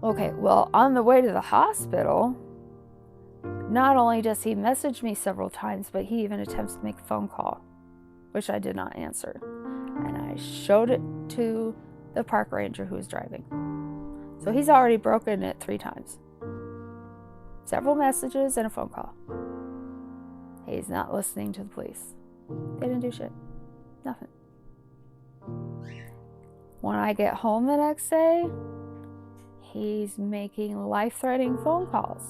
Okay, well, on the way to the hospital, not only does he message me several times, but he even attempts to make a phone call, which I did not answer. And I showed it to the park ranger who was driving. So he's already broken it 3 times. Several messages and a phone call. He's not listening to the police. They didn't do shit. Nothing. When I get home the next day, he's making life-threatening phone calls.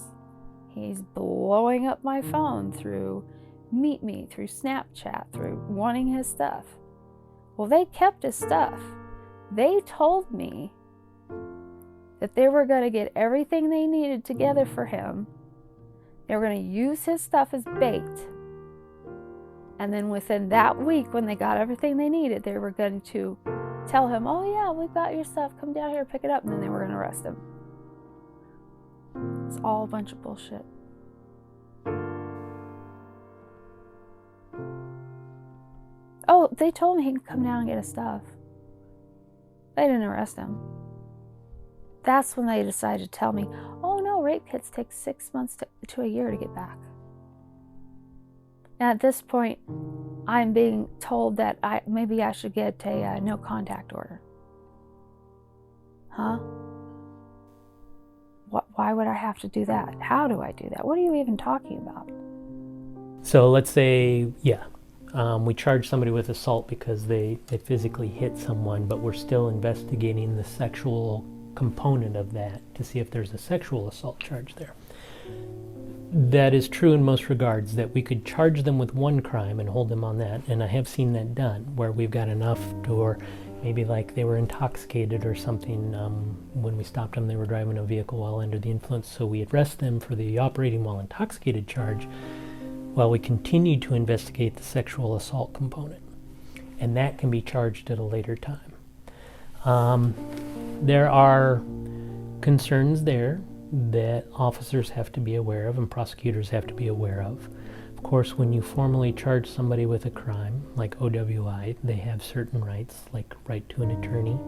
He's blowing up my phone through Meet Me, through Snapchat, through wanting his stuff. Well, they kept his stuff. They told me that they were going to get everything they needed together for him. They were going to use his stuff as bait. And then within that week, when they got everything they needed, they were going to tell him, oh yeah, we've got your stuff, come down here, pick it up. And then they were going to arrest him. It's all a bunch of bullshit. Oh, they told me he could come down and get his stuff. They didn't arrest him. That's when they decided to tell me, oh no, rape kits take 6 months to a year to get back. And at this point, I'm being told that maybe I should get a no contact order. Huh? Why would I have to do that? How do I do that? What are you even talking about? So let's say, we charge somebody with assault because they physically hit someone, but we're still investigating the sexual component of that to see if there's a sexual assault charge there. That is true in most regards, that we could charge them with one crime and hold them on that, and I have seen that done, where we've got enough to, or maybe like they were intoxicated or something. When we stopped them, they were driving a vehicle while under the influence, so we arrest them for the operating while intoxicated charge, while we continue to investigate the sexual assault component. And that can be charged at a later time. There are concerns there that officers have to be aware of and prosecutors have to be aware of. Of course, when you formally charge somebody with a crime, like OWI, they have certain rights, like right to an attorney.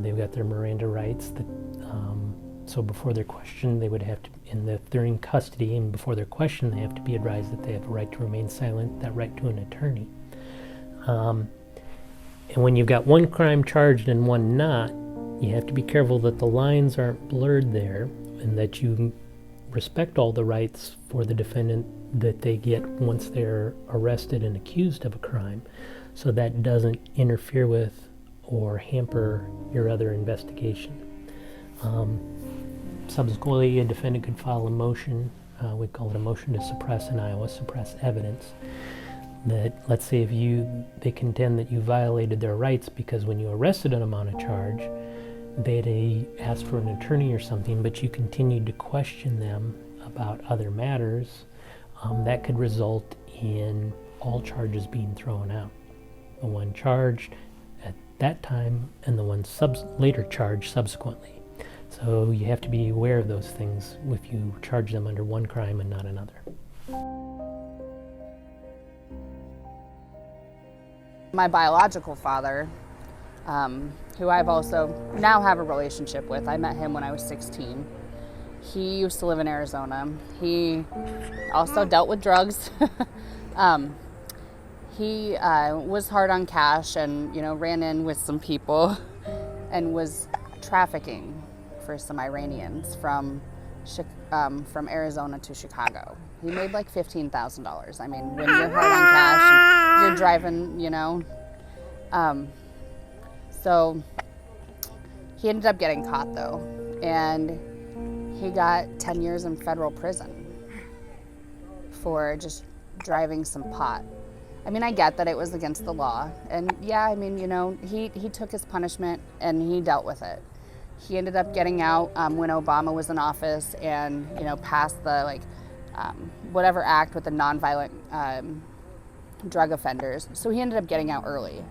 They've got their Miranda rights. So before they're questioned, they would have to, if they're in custody and before they're questioned, they have to be advised that they have a right to remain silent, that right to an attorney. And when you've got one crime charged and one not, you have to be careful that the lines aren't blurred there and that you respect all the rights for the defendant that they get once they're arrested and accused of a crime. so that doesn't interfere with or hamper your other investigation. Subsequently, a defendant could file a motion, we call it a motion to suppress in Iowa, suppress evidence, that let's say they contend that you violated their rights because when you arrested them on a charge, they asked for an attorney or something, but you continued to question them about other matters, that could result in all charges being thrown out. The one charged at that time and the one later charged subsequently. So you have to be aware of those things if you charge them under one crime and not another. My biological father, who I've also now have a relationship with, I met him when I was 16. He used to live in Arizona. He also dealt with drugs. He was hard on cash and, ran in with some people and was trafficking for some Iranians from Arizona to Chicago. He made like $15,000. I mean, when you're hard on cash and you're driving, so he ended up getting caught though, and he got 10 years in federal prison for just driving some pot. I mean, I get that it was against the law, and yeah, I mean, he took his punishment and he dealt with it. He ended up getting out when Obama was in office and, passed the whatever act with the nonviolent drug offenders. So he ended up getting out early.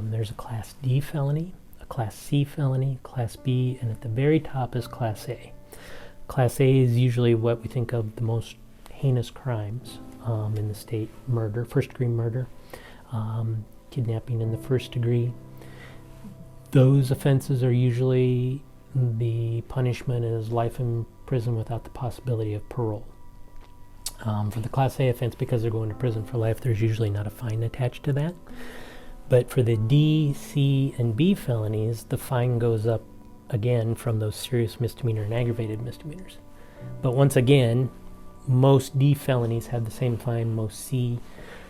There's a Class D felony, a Class C felony, Class B, and at the very top is Class A. Class A is usually what we think of the most heinous crimes in the state: murder, first-degree murder, kidnapping in the first degree. Those offenses are usually, the punishment is life in prison without the possibility of parole. For the Class A offense, because they're going to prison for life, there's usually not a fine attached to that. But for the D, C, and B felonies, the fine goes up again from those serious misdemeanor and aggravated misdemeanors. But once again, most D felonies have the same fine, most C.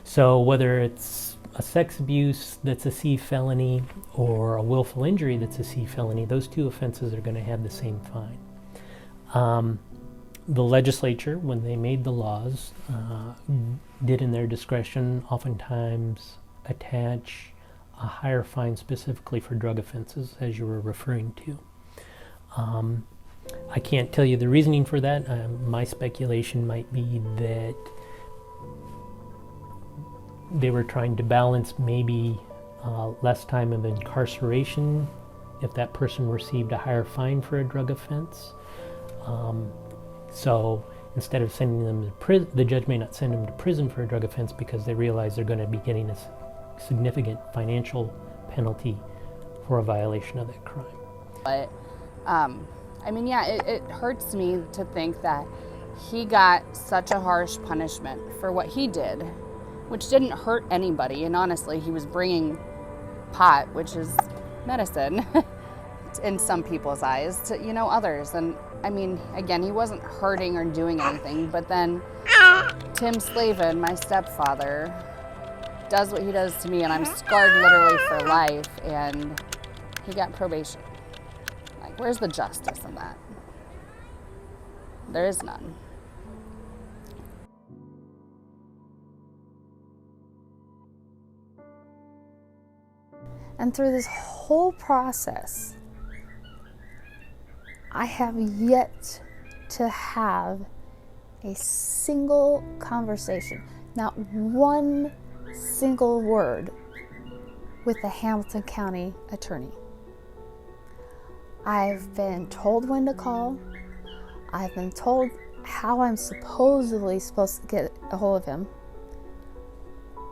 So whether it's a sex abuse that's a C felony or a willful injury that's a C felony, those two offenses are going to have the same fine. The legislature, when they made the laws, did in their discretion oftentimes attach a higher fine specifically for drug offenses, as you were referring to. I can't tell you the reasoning for that. My speculation might be that they were trying to balance maybe less time of incarceration if that person received a higher fine for a drug offense. So instead of sending them to prison, the judge may not send them to prison for a drug offense because they realize they're going to be getting a significant financial penalty for a violation of that crime. But I mean, yeah, it hurts me to think that he got such a harsh punishment for what he did, which didn't hurt anybody. And honestly, he was bringing pot, which is medicine in some people's eyes, to others. And I mean, again, he wasn't hurting or doing anything, but then Tim Slavin, my stepfather, does what he does to me, and I'm scarred literally for life, and he got probation. Like, where's the justice in that? There is none. And through this whole process, I have yet to have a single conversation, not one single word, with the Hamilton County attorney. I've been told when to call. I've been told how I'm supposedly supposed to get a hold of him.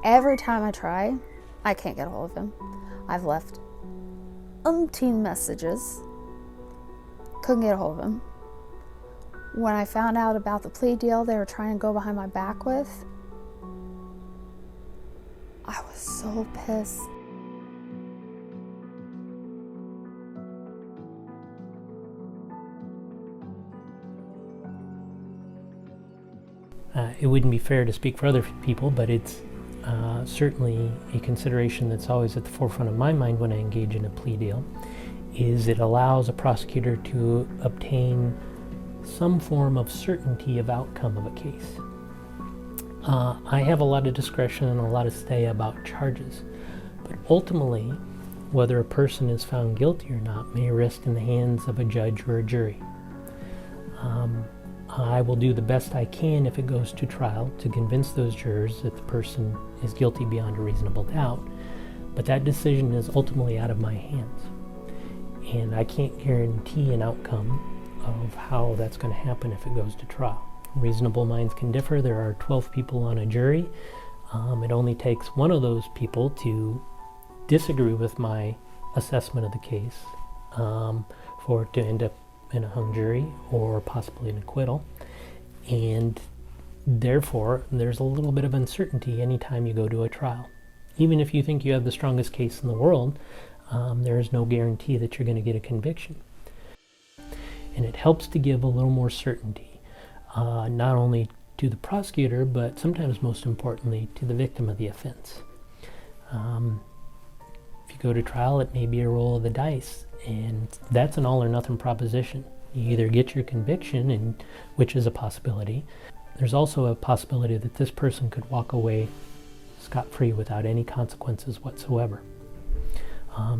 Every time I try, I can't get a hold of him. I've left umpteen messages. Couldn't get a hold of him. When I found out about the plea deal they were trying to go behind my back with, I was so pissed. It wouldn't be fair to speak for other people, but certainly a consideration that's always at the forefront of my mind when I engage in a plea deal, is it allows a prosecutor to obtain some form of certainty of outcome of a case. I have a lot of discretion and a lot of say about charges, but ultimately, whether a person is found guilty or not may rest in the hands of a judge or a jury. I will do the best I can if it goes to trial to convince those jurors that the person is guilty beyond a reasonable doubt, but that decision is ultimately out of my hands. And I can't guarantee an outcome of how that's going to happen if it goes to trial. Reasonable minds can differ. There are 12 people on a jury. It only takes one of those people to disagree with my assessment of the case for it to end up in a hung jury or possibly an acquittal. And therefore, there's a little bit of uncertainty anytime you go to a trial. Even if you think you have the strongest case in the world, there is no guarantee that you're going to get a conviction. And it helps to give a little more certainty, not only to the prosecutor, but sometimes most importantly, to the victim of the offense. If you go to trial, it may be a roll of the dice, and that's an all or nothing proposition. You either get your conviction, which is a possibility. There's also a possibility that this person could walk away scot-free without any consequences whatsoever.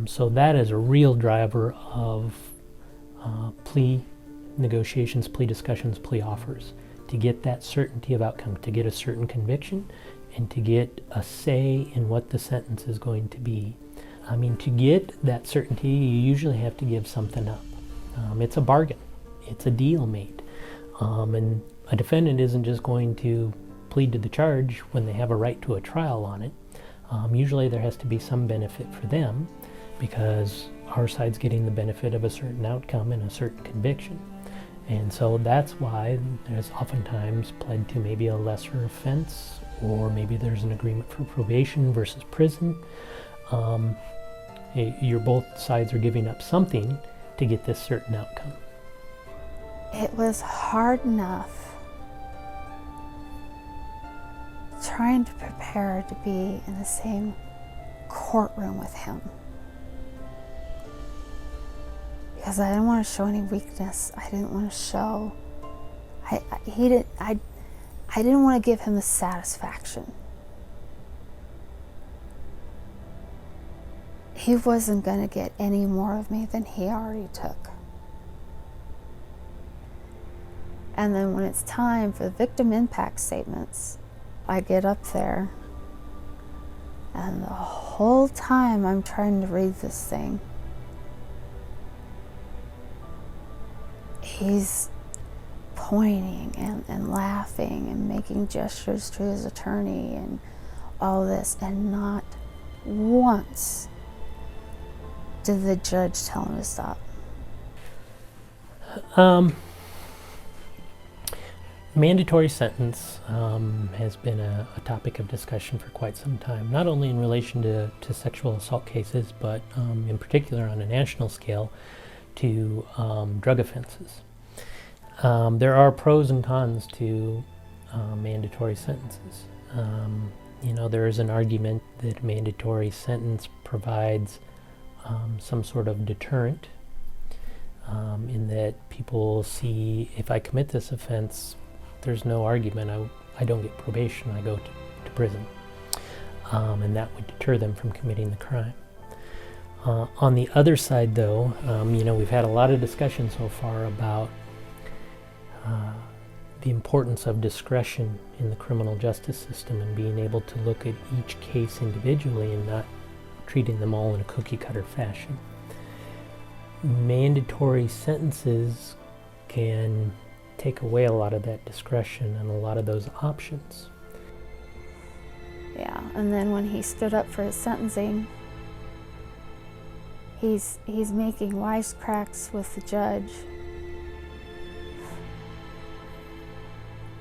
So that is a real driver of plea negotiations, plea discussions, plea offers, to get that certainty of outcome, to get a certain conviction, and to get a say in what the sentence is going to be. I mean, to get that certainty, you usually have to give something up. It's a bargain. It's a deal made. And a defendant isn't just going to plead to the charge when they have a right to a trial on it. Usually there has to be some benefit for them because our side's getting the benefit of a certain outcome and a certain conviction. And so that's why there's oftentimes pled to maybe a lesser offense, or maybe there's an agreement for probation versus prison. Both sides are giving up something to get this certain outcome. It was hard enough trying to prepare to be in the same courtroom with him, because I didn't want to show any weakness. I didn't want to show. I didn't want to give him the satisfaction. He wasn't going to get any more of me than he already took. And then when it's time for the victim impact statements, I get up there, and the whole time I'm trying to read this thing, he's pointing and laughing and making gestures to his attorney and all this, and not once did the judge tell him to stop. Mandatory sentence has been a topic of discussion for quite some time, not only in relation to sexual assault cases, but in particular on a national scale to drug offenses. There are pros and cons to mandatory sentences. There is an argument that a mandatory sentence provides some sort of deterrent in that people see, if I commit this offense, there's no argument. I don't get probation. I go to prison. And that would deter them from committing the crime. On the other side, though, we've had a lot of discussion so far about the importance of discretion in the criminal justice system and being able to look at each case individually and not treating them all in a cookie-cutter fashion. Mandatory sentences can take away a lot of that discretion and a lot of those options. Yeah, and then when he stood up for his sentencing, he's making wisecracks with the judge.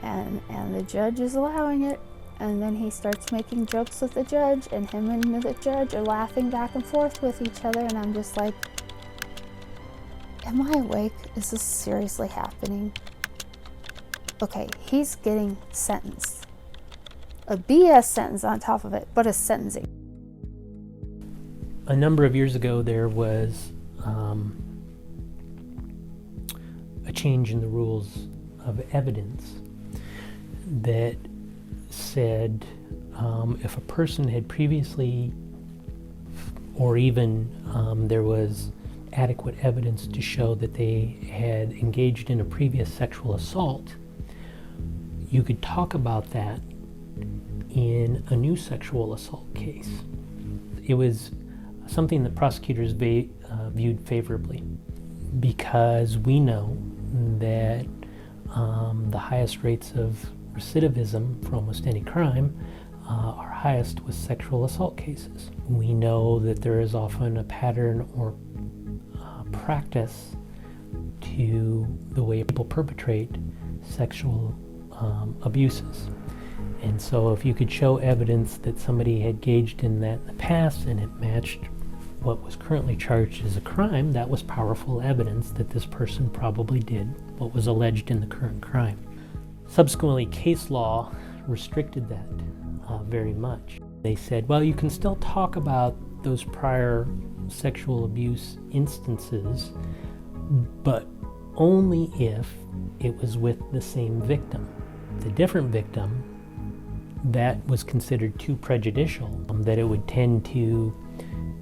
And the judge is allowing it, and then he starts making jokes with the judge, and him and the judge are laughing back and forth with each other, and I'm just like, am I awake? Is this seriously happening? Okay, he's getting sentenced. a BS sentence on top of it, but a sentencing. A number of years ago, there was a change in the rules of evidence that said if a person had previously, or even there was adequate evidence to show that they had engaged in a previous sexual assault, you could talk about that in a new sexual assault case. It was something that prosecutors viewed favorably, because we know that the highest rates of recidivism for almost any crime are highest with sexual assault cases. We know that there is often a pattern or practice to the way people perpetrate sexual abuses. And so if you could show evidence that somebody had engaged in that in the past and it matched what was currently charged as a crime, that was powerful evidence that this person probably did what was alleged in the current crime. Subsequently, case law restricted that very much. They said, well, you can still talk about those prior sexual abuse instances, but only if it was with the same victim. The different victim, that was considered too prejudicial, that it would tend to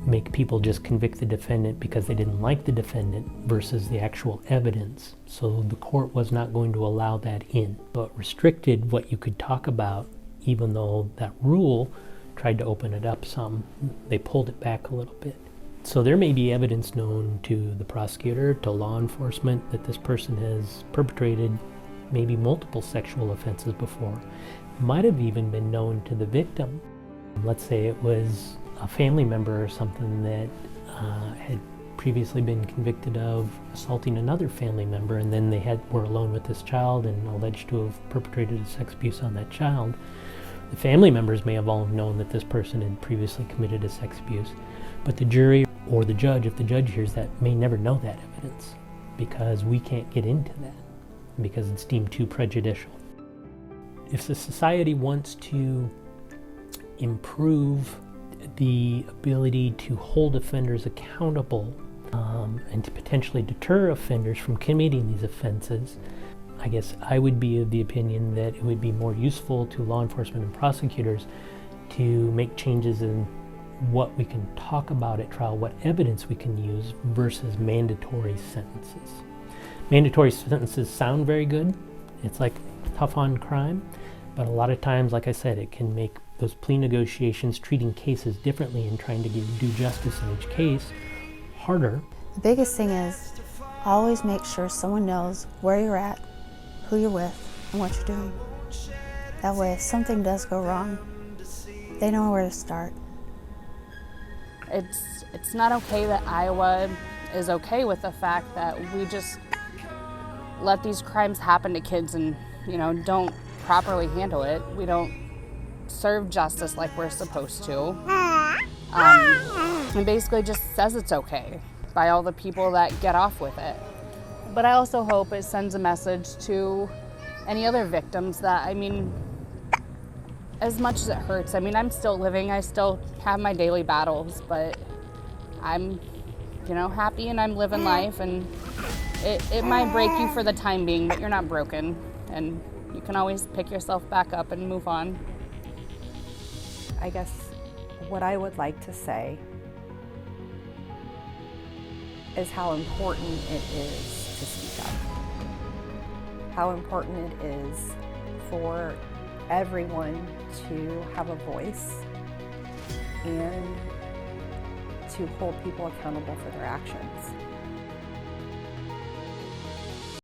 make people just convict the defendant because they didn't like the defendant versus the actual evidence. So the court was not going to allow that in, but restricted what you could talk about, even though that rule tried to open it up some. They pulled it back a little bit. So there may be evidence known to the prosecutor, to law enforcement, that this person has perpetrated maybe multiple sexual offenses before. Might have even been known to the victim. Let's say it was a family member or something that had previously been convicted of assaulting another family member, and then they were alone with this child and alleged to have perpetrated a sex abuse on that child. The family members may have all known that this person had previously committed a sex abuse, but the jury or the judge, if the judge hears that, may never know that evidence, because we can't get into that because it's deemed too prejudicial. If the society wants to improve the ability to hold offenders accountable and to potentially deter offenders from committing these offenses, I guess I would be of the opinion that it would be more useful to law enforcement and prosecutors to make changes in what we can talk about at trial, what evidence we can use, versus mandatory sentences. Mandatory sentences sound very good. It's like tough on crime, but a lot of times, like I said, it can make those plea negotiations, treating cases differently and trying to give due justice in each case, harder. The biggest thing is always make sure someone knows where you're at, who you're with, and what you're doing. That way, if something does go wrong, they know where to start. It's not okay that Iowa is okay with the fact that we just let these crimes happen to kids and, don't properly handle it. We don't serve justice like we're supposed to. And basically just says it's okay by all the people that get off with it. But I also hope it sends a message to any other victims that, as much as it hurts, I'm still living, I still have my daily battles, but I'm, happy and I'm living life, and it might break you for the time being, but you're not broken, and you can always pick yourself back up and move on. I guess what I would like to say is how important it is to speak up. How important it is for everyone to have a voice and to hold people accountable for their actions.